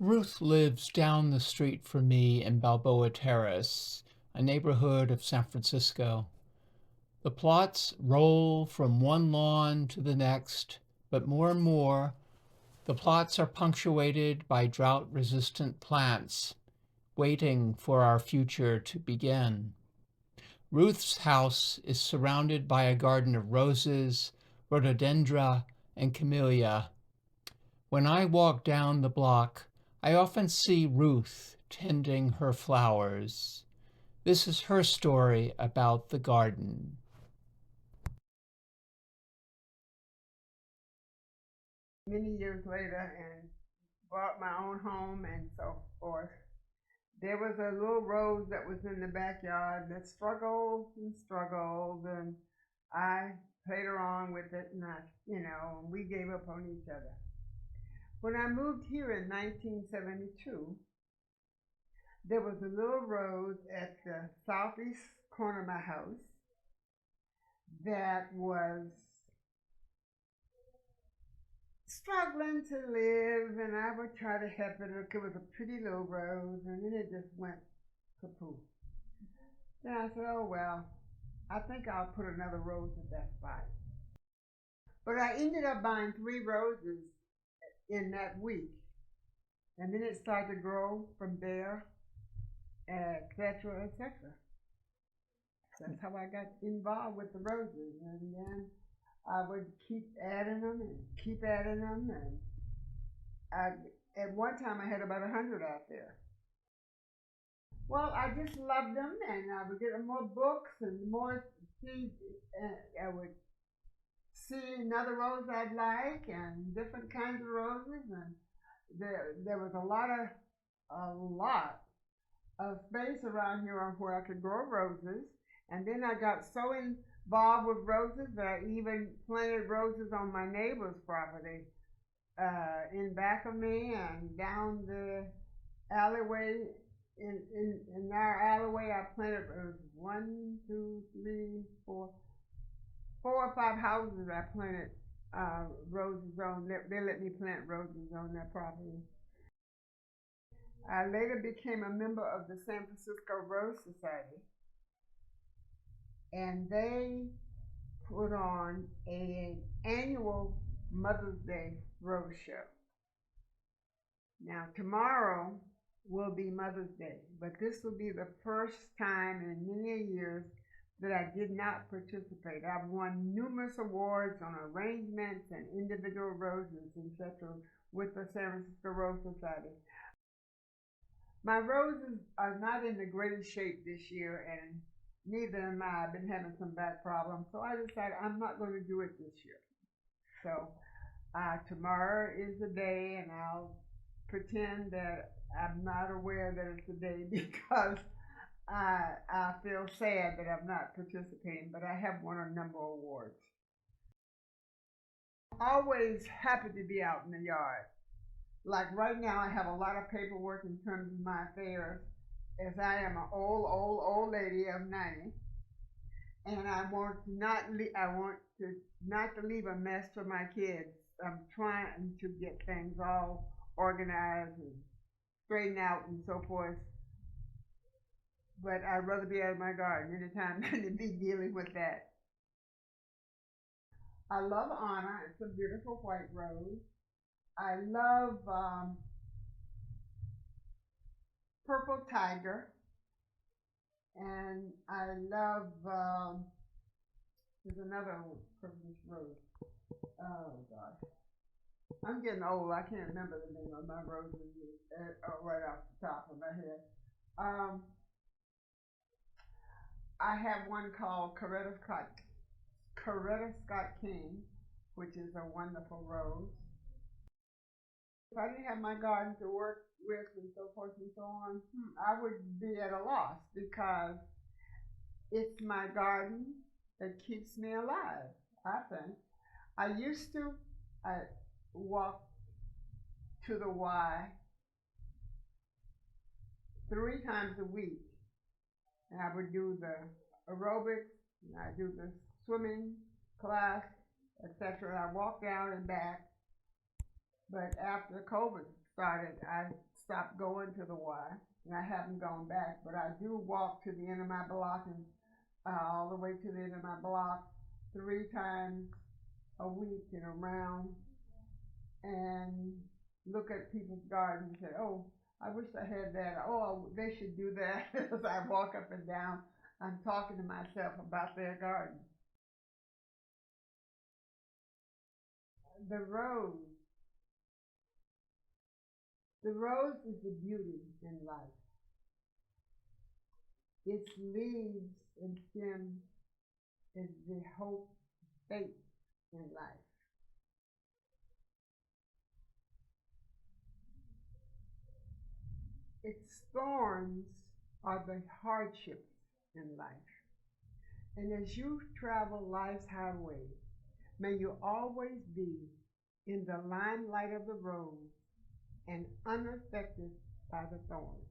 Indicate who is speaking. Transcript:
Speaker 1: Ruth lives down the street from me in Balboa Terrace, a neighborhood of San Francisco. The plots roll from one lawn to the next, but more and more, the plots are punctuated by drought resistant plants, waiting for our future to begin. Ruth's house is surrounded by a garden of roses, rhododendra, and camellia. When I walk down the block, I often see Ruth tending her flowers. This is her story about the garden.
Speaker 2: Many years later and bought my own home and so forth. There was a little rose that was in the backyard that struggled and struggled, and I played around with it, and we gave up on each other. When I moved here in 1972, there was a little rose at the southeast corner of my house that was struggling to live, and I would try to help it. It was a pretty little rose, and then it just went kaput. Then I said, oh well, I think I'll put another rose at that spot. But I ended up buying 3 roses in that week, and then it started to grow from there, etc., etc. That's how I got involved with the roses, and then I would keep adding them and keep adding them, and I, at one time I had about 100 out there. Well, I just loved them, and I would get more books and more see. I would see another rose I'd like, and different kinds of roses, and there was a lot of space around here where I could grow roses. And then I got so involved with roses that I even planted roses on my neighbor's property, in back of me and down the alleyway. In our alleyway, I planted one, two, three, four or five houses. I planted roses on. They let me plant roses on their property. I later became a member of the San Francisco Rose Society, and they put on an annual Mother's Day Rose Show. Now, tomorrow will be Mother's Day, but this will be the first time in many years that I did not participate. I've won numerous awards on arrangements and individual roses, etc., with the San Francisco Rose Society. My roses are not in the greatest shape this year, and neither am I. I've been having some back problems, so I decided I'm not going to do it this year. So tomorrow is the day, and I'll pretend that I'm not aware that it's a day because I feel sad that I'm not participating, but I have won a number of awards. Always happy to be out in the yard. Like right now, I have a lot of paperwork in terms of my affairs, as I am an old lady of 90, and I want to not to leave a mess for my kids. I'm trying to get things all organized and straightened out and so forth. But I'd rather be out of my garden anytime than to be dealing with that. I love Anna. It's a beautiful white rose. I love Purple Tiger, and I love there's another purplish rose. Oh gosh, I'm getting old. I can't remember the name of my roses right off the top of my head. Um, I have one called Coretta Scott King, which is a wonderful rose. If I didn't have my garden to work with and so forth and so on, I would be at a loss because it's my garden that keeps me alive, I think. I used to walk to the Y 3 times a week, and I would do the aerobics, and I do the swimming class, etc. I walk down and back. But after COVID I stopped going to the Y, and I haven't gone back, but I do walk to the end of my block and all the way to the end of my block 3 times a week and around and look at people's gardens and say, oh, I wish I had that. Oh, they should do that. As I walk up and down, I'm talking to myself about their garden. The rose. The rose is the beauty in life. Its leaves and stem is the hope, faith in life. Its thorns are the hardships in life. And as you travel life's highway, may you always be in the limelight of the rose and unaffected by the thorns.